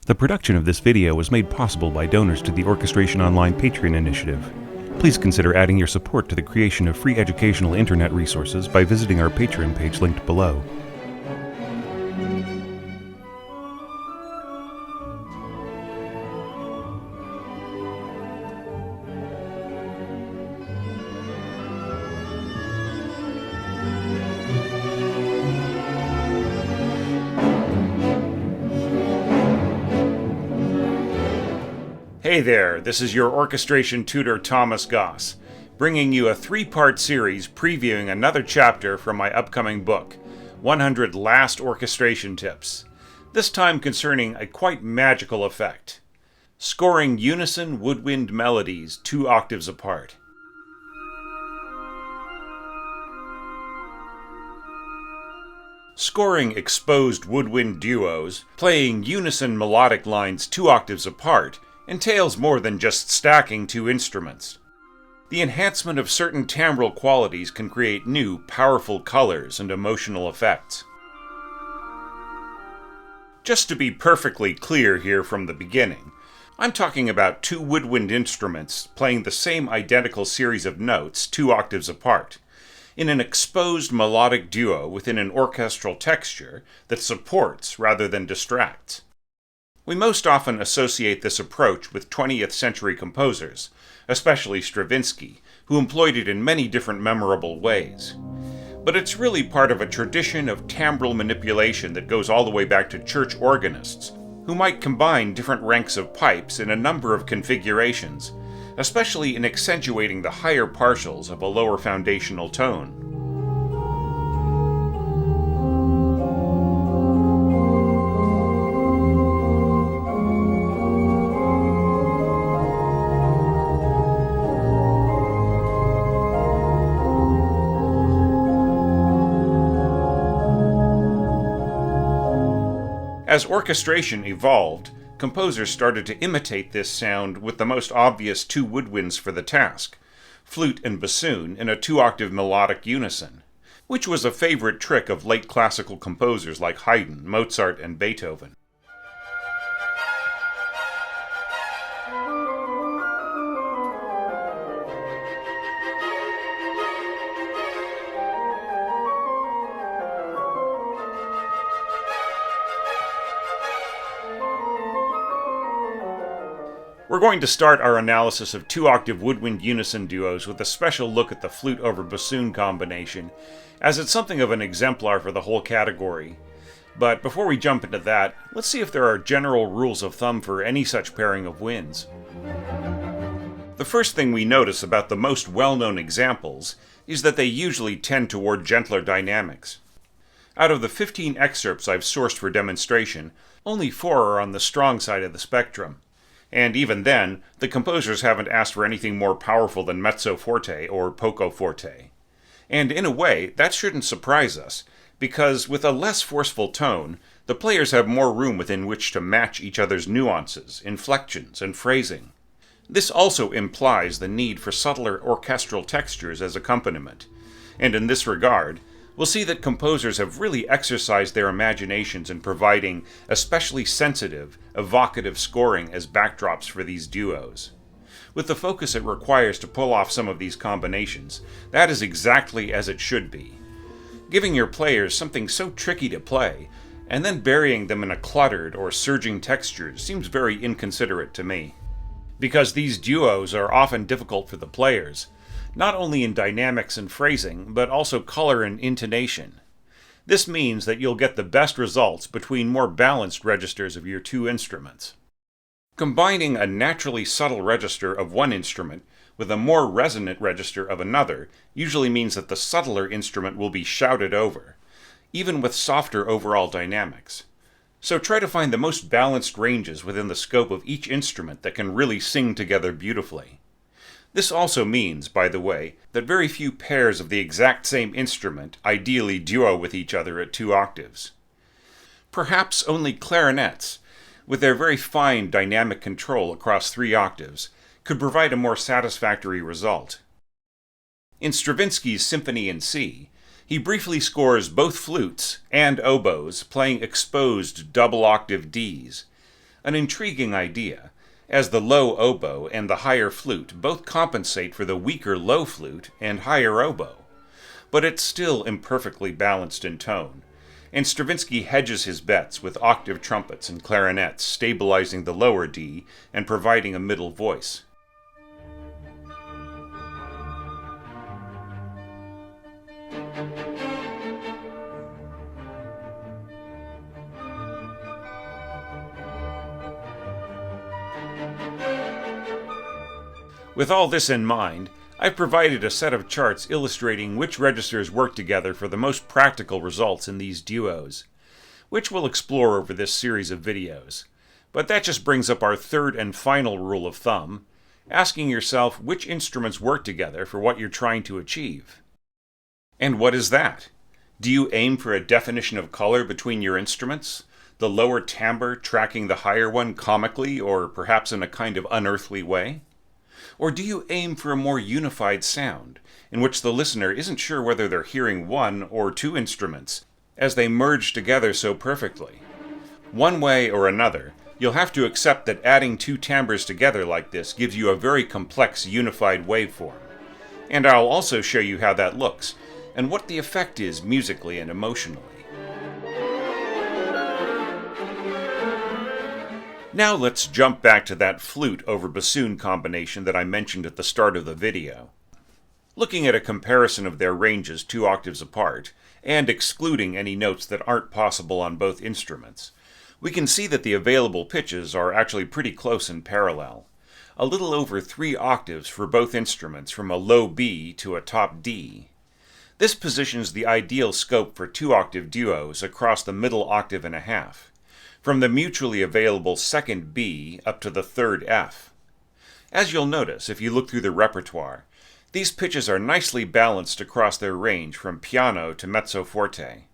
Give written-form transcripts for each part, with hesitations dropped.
The production of this video was made possible by donors to the Orchestration Online Patreon initiative. Please consider adding your support to the creation of free educational internet resources by visiting our Patreon page linked below. Hey there, this is your orchestration tutor Thomas Goss, bringing you a three-part series previewing another chapter from my upcoming book, 100 Last Orchestration Tips, this time concerning a quite magical effect: scoring unison woodwind melodies 2 octaves apart. Scoring exposed woodwind duos, playing unison melodic lines 2 octaves apart, entails more than just stacking 2 instruments. The enhancement of certain timbral qualities can create new, powerful colors and emotional effects. Just to be perfectly clear here from the beginning, I'm talking about 2 woodwind instruments playing the same identical series of notes 2 octaves apart, in an exposed melodic duo within an orchestral texture that supports rather than distracts. We most often associate this approach with 20th century composers, especially Stravinsky, who employed it in many different memorable ways. But it's really part of a tradition of timbral manipulation that goes all the way back to church organists, who might combine different ranks of pipes in a number of configurations, especially in accentuating the higher partials of a lower foundational tone. As orchestration evolved, composers started to imitate this sound with the most obvious 2 woodwinds for the task, flute and bassoon in a 2-octave melodic unison, which was a favorite trick of late classical composers like Haydn, Mozart, and Beethoven. We're going to start our analysis of 2-octave woodwind unison duos with a special look at the flute over bassoon combination, as it's something of an exemplar for the whole category. But before we jump into that, let's see if there are general rules of thumb for any such pairing of winds. The first thing we notice about the most well-known examples is that they usually tend toward gentler dynamics. Out of the 15 excerpts I've sourced for demonstration, only 4 are on the strong side of the spectrum. And even then, the composers haven't asked for anything more powerful than mezzo forte or poco forte. And in a way, that shouldn't surprise us, because with a less forceful tone, the players have more room within which to match each other's nuances, inflections, and phrasing. This also implies the need for subtler orchestral textures as accompaniment, and in this regard, we'll see that composers have really exercised their imaginations in providing especially sensitive, evocative scoring as backdrops for these duos. With the focus it requires to pull off some of these combinations, that is exactly as it should be. Giving your players something so tricky to play, and then burying them in a cluttered or surging texture seems very inconsiderate to me. Because these duos are often difficult for the players, not only in dynamics and phrasing, but also color and intonation. This means that you'll get the best results between more balanced registers of your 2 instruments. Combining a naturally subtle register of one instrument with a more resonant register of another usually means that the subtler instrument will be shouted over, even with softer overall dynamics. So try to find the most balanced ranges within the scope of each instrument that can really sing together beautifully. This also means, by the way, that very few pairs of the exact same instrument ideally duo with each other at 2 octaves. Perhaps only clarinets, with their very fine dynamic control across 3 octaves, could provide a more satisfactory result. In Stravinsky's Symphony in C, he briefly scores both flutes and oboes playing exposed double-octave Ds, An intriguing idea, as the low oboe and the higher flute both compensate for the weaker low flute and higher oboe. But it's still imperfectly balanced in tone, and Stravinsky hedges his bets with octave trumpets and clarinets stabilizing the lower D and providing a middle voice. With all this in mind, I've provided a set of charts illustrating which registers work together for the most practical results in these duos, which we'll explore over this series of videos. But that just brings up our third and final rule of thumb, asking yourself which instruments work together for what you're trying to achieve. And what is that? Do you aim for a definition of color between your instruments, the lower timbre tracking the higher one comically or perhaps in a kind of unearthly way? Or do you aim for a more unified sound, in which the listener isn't sure whether they're hearing one or two instruments, as they merge together so perfectly? One way or another, you'll have to accept that adding two timbres together like this gives you a very complex unified waveform. And I'll also show you how that looks, and what the effect is musically and emotionally. Now let's jump back to that flute over bassoon combination that I mentioned at the start of the video. Looking at a comparison of their ranges 2 octaves apart, and excluding any notes that aren't possible on both instruments, we can see that the available pitches are actually pretty close in parallel. A little over 3 octaves for both instruments from a low B to a top D. This positions the ideal scope for 2-octave duos across the middle octave and a half, from the mutually available second B up to the third F. As you'll notice if you look through the repertoire, these pitches are nicely balanced across their range from piano to mezzo forte.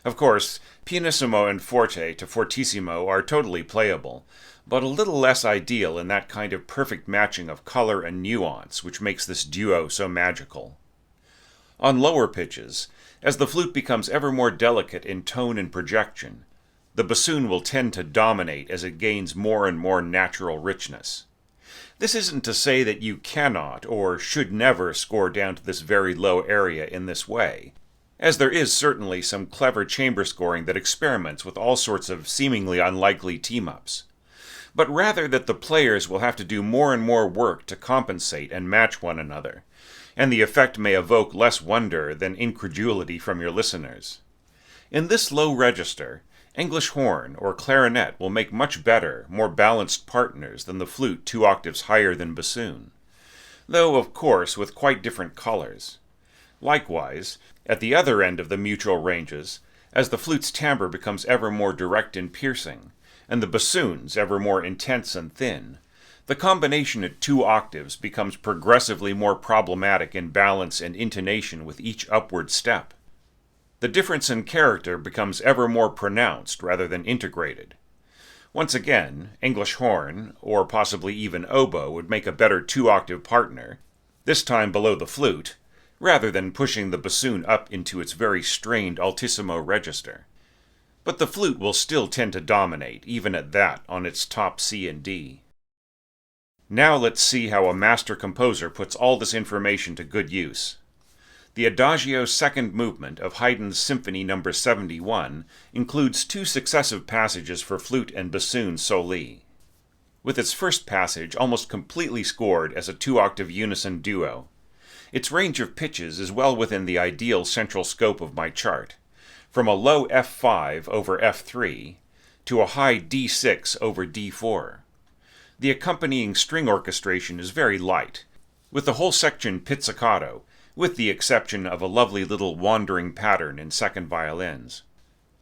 Of course, pianissimo and forte to fortissimo are totally playable, but a little less ideal in that kind of perfect matching of color and nuance which makes this duo so magical. On lower pitches, as the flute becomes ever more delicate in tone and projection, the bassoon will tend to dominate as it gains more and more natural richness. This isn't to say that you cannot or should never score down to this very low area in this way, as there is certainly some clever chamber scoring that experiments with all sorts of seemingly unlikely team-ups, but rather that the players will have to do more and more work to compensate and match one another, and the effect may evoke less wonder than incredulity from your listeners. In this low register, English horn or clarinet will make much better, more balanced partners than the flute 2 octaves higher than bassoon, though of course with quite different colors. Likewise, at the other end of the mutual ranges, as the flute's timbre becomes ever more direct and piercing, and the bassoon's ever more intense and thin, the combination at 2 octaves becomes progressively more problematic in balance and intonation with each upward step. The difference in character becomes ever more pronounced rather than integrated. Once again, English horn, or possibly even oboe, would make a better 2-octave partner, this time below the flute, rather than pushing the bassoon up into its very strained altissimo register. But the flute will still tend to dominate, even at that, on its top C and D. Now let's see how a master composer puts all this information to good use. The Adagio second movement of Haydn's Symphony No. 71 includes 2 successive passages for flute and bassoon soli, with its first passage almost completely scored as a 2-octave unison duo. Its range of pitches is well within the ideal central scope of my chart, from a low F5 over F3 to a high D6 over D4. The accompanying string orchestration is very light, with the whole section pizzicato, with the exception of a lovely little wandering pattern in second violins.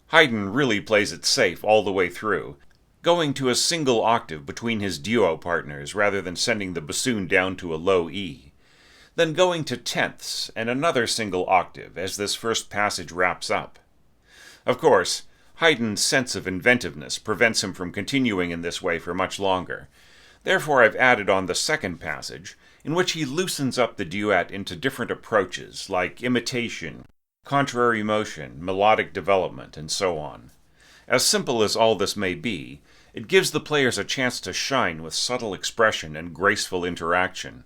Haydn really plays it safe all the way through, going to a single octave between his duo partners rather than sending the bassoon down to a low E, then going to tenths and another single octave as this first passage wraps up. Of course, Haydn's sense of inventiveness prevents him from continuing in this way for much longer. Therefore I've added on the second passage, in which he loosens up the duet into different approaches, like imitation, contrary motion, melodic development, and so on. As simple as all this may be, It gives the players a chance to shine with subtle expression and graceful interaction.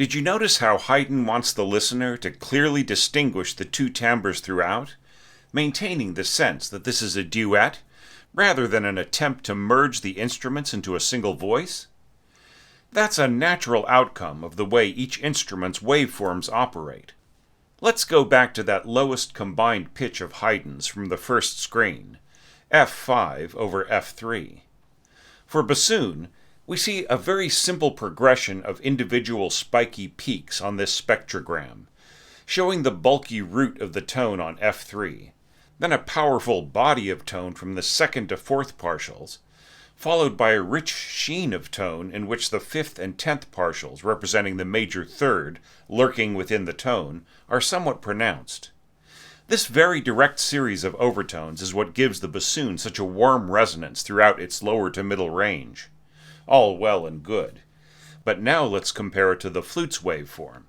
Did you notice how Haydn wants the listener to clearly distinguish the two timbres throughout, maintaining the sense that this is a duet, rather than an attempt to merge the instruments into a single voice? That's a natural outcome of the way each instrument's waveforms operate. Let's go back to that lowest combined pitch of Haydn's from the first screen, F5 over F3. For bassoon, we see a very simple progression of individual spiky peaks on this spectrogram, showing the bulky root of the tone on F3, then a powerful body of tone from the second to fourth partials, followed by a rich sheen of tone in which the fifth and 10th partials, representing the major third, lurking within the tone, are somewhat pronounced. This very direct series of overtones is what gives the bassoon such a warm resonance throughout its lower to middle range. All well and good. But now let's compare it to the flute's waveform.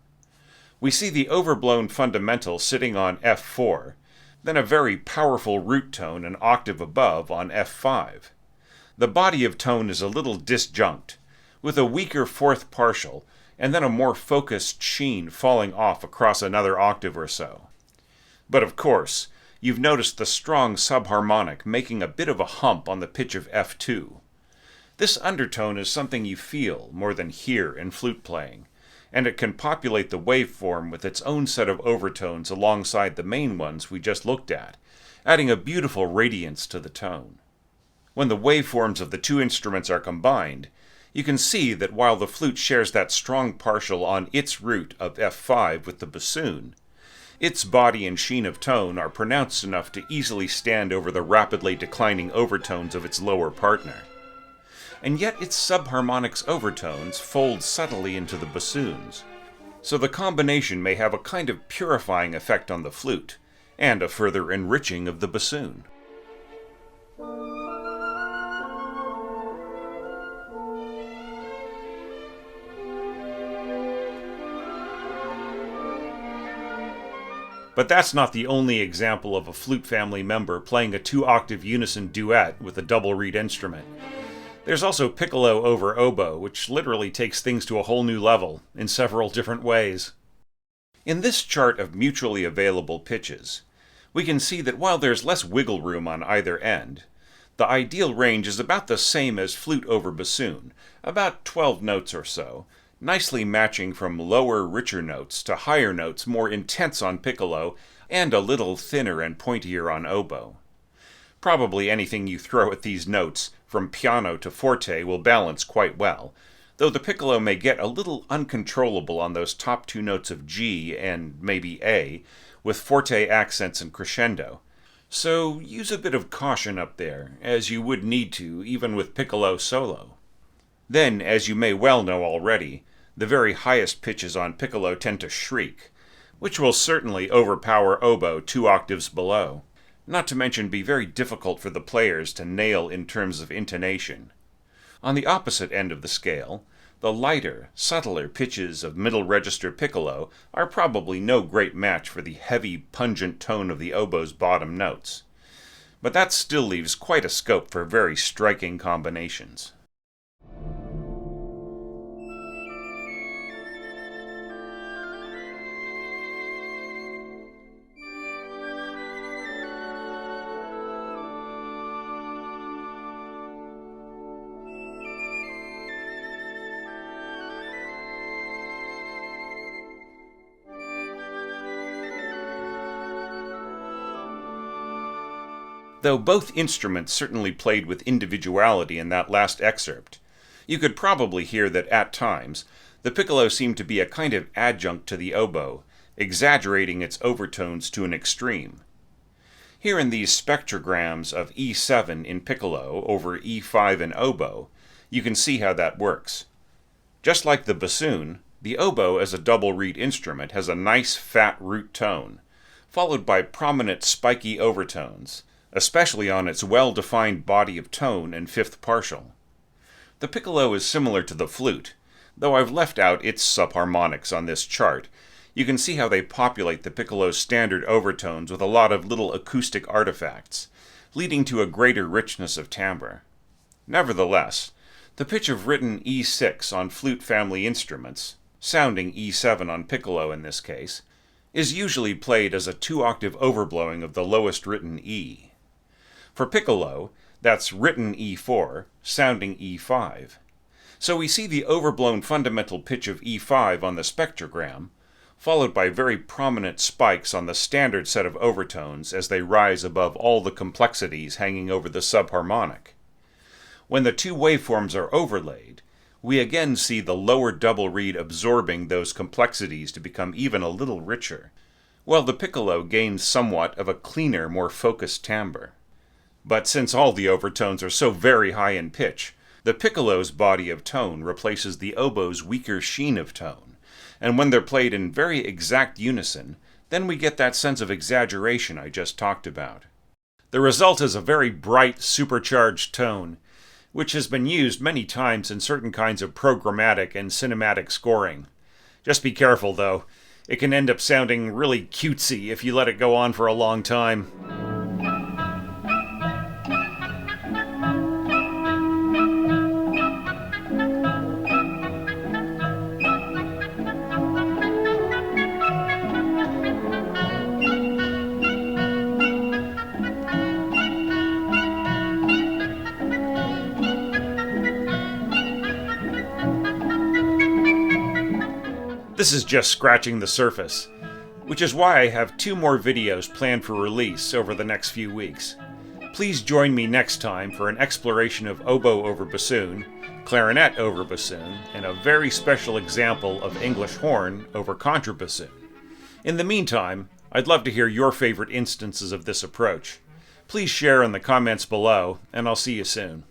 We see the overblown fundamental sitting on F4, then a very powerful root tone an octave above on F5. The body of tone is a little disjunct, with a weaker fourth partial, and then a more focused sheen falling off across another octave or so. But of course, you've noticed the strong subharmonic making a bit of a hump on the pitch of F2. This undertone is something you feel more than hear in flute playing, and it can populate the waveform with its own set of overtones alongside the main ones we just looked at, adding a beautiful radiance to the tone. When the waveforms of the two instruments are combined, you can see that while the flute shares that strong partial on its root of F5 with the bassoon, its body and sheen of tone are pronounced enough to easily stand over the rapidly declining overtones of its lower partner. And yet its subharmonics overtones fold subtly into the bassoons, so the combination may have a kind of purifying effect on the flute, and a further enriching of the bassoon. But that's not the only example of a flute family member playing a two-octave unison duet with a double reed instrument. There's also Piccolo over oboe, which literally takes things to a whole new level, in several different ways. In this chart of mutually available pitches, we can see that while there's less wiggle room on either end, the ideal range is about the same as flute over bassoon, about 12 notes or so, nicely matching from lower, richer notes to higher notes more intense on piccolo and a little thinner and pointier on oboe. Probably anything you throw at these notes from piano to forte will balance quite well, though the piccolo may get a little uncontrollable on those top two notes of G and maybe A, with forte accents and crescendo. So use a bit of caution up there, as you would need to even with piccolo solo. Then, as you may well know already, the very highest pitches on piccolo tend to shriek, which will certainly overpower oboe 2 octaves below, not to mention be very difficult for the players to nail in terms of intonation. On the opposite end of the scale, the lighter, subtler pitches of middle register piccolo are probably no great match for the heavy, pungent tone of the oboe's bottom notes. But that still leaves quite a scope for very striking combinations. Though both instruments certainly played with individuality in that last excerpt, you could probably hear that at times the piccolo seemed to be a kind of adjunct to the oboe, exaggerating its overtones to an extreme. Here in these spectrograms of E7 in piccolo over E5 in oboe, you can see how that works. Just like the bassoon, the oboe as a double reed instrument has a nice fat root tone, followed by prominent spiky overtones, especially on its well-defined body of tone and fifth partial. The piccolo is similar to the flute, though I've left out its subharmonics on this chart. You can see how they populate the piccolo's standard overtones with a lot of little acoustic artifacts, leading to a greater richness of timbre. Nevertheless, the pitch of written E6 on flute family instruments, sounding E7 on piccolo in this case, is usually played as a 2-octave overblowing of the lowest written E. For piccolo, that's written E4, sounding E5. So we see the overblown fundamental pitch of E5 on the spectrogram, followed by very prominent spikes on the standard set of overtones as they rise above all the complexities hanging over the subharmonic. When the two waveforms are overlaid, we again see the lower double reed absorbing those complexities to become even a little richer, while the piccolo gains somewhat of a cleaner, more focused timbre. But since all the overtones are so very high in pitch, the piccolo's body of tone replaces the oboe's weaker sheen of tone, and when they're played in very exact unison, then we get that sense of exaggeration I just talked about. The result is a very bright, supercharged tone, which has been used many times in certain kinds of programmatic and cinematic scoring. Just be careful, though. It can end up sounding really cutesy if you let it go on for a long time. This is just scratching the surface, which is why I have 2 more videos planned for release over the next few weeks. Please join me next time for an exploration of oboe over bassoon, clarinet over bassoon, and a very special example of English horn over contrabassoon. In the meantime, I'd love to hear your favorite instances of this approach. Please share in the comments below, and I'll see you soon.